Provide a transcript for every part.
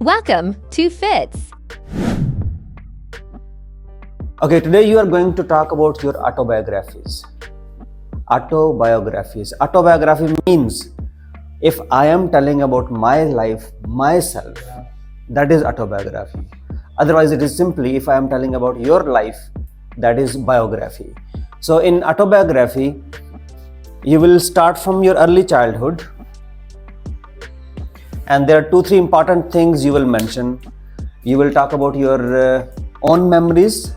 Welcome to FITS. Okay, today you are going to talk about your autobiographies. Autobiography means if I am telling about my life, myself, that is autobiography. Otherwise, it is simply if I am telling about your life, that is biography. So in autobiography, you will start from your early childhood, and there are 2-3 important things you will mention. You will talk about your own memories,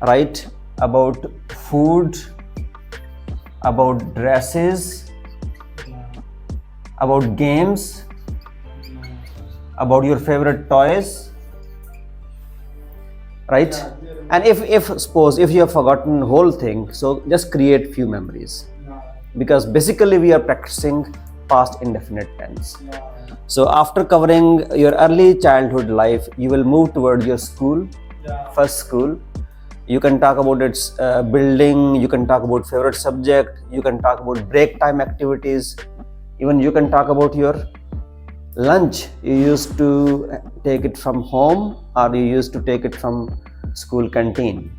right? About food, about dresses, about games, about your favorite toys, right? And if suppose if you have forgotten whole thing, so just create few memories, because basically we are practicing past indefinite tense. So after covering your early childhood life, you will move toward your school, first school. You can talk about its building, you can talk about favorite subject, you can talk about break time activities, even you can talk about your lunch. You used to take it from home or you used to take it from school canteen.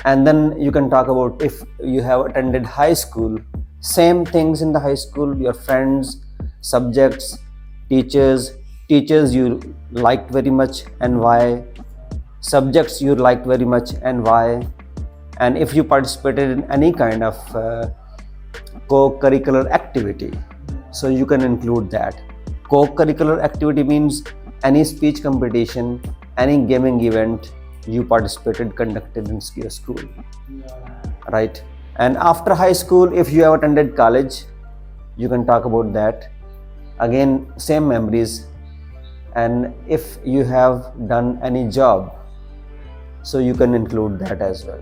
And then you can talk about if you have attended high school, same things in the high school, your friends, subjects, teachers you liked very much and why, subjects you liked very much and why, and if you participated in any kind of co-curricular activity, so you can include that. Co-curricular activity means any speech competition, any gaming event you participated, conducted in your school, right? And after high school, if you have attended college, you can talk about that. Again, same memories. And if you have done any job, so you can include that as well.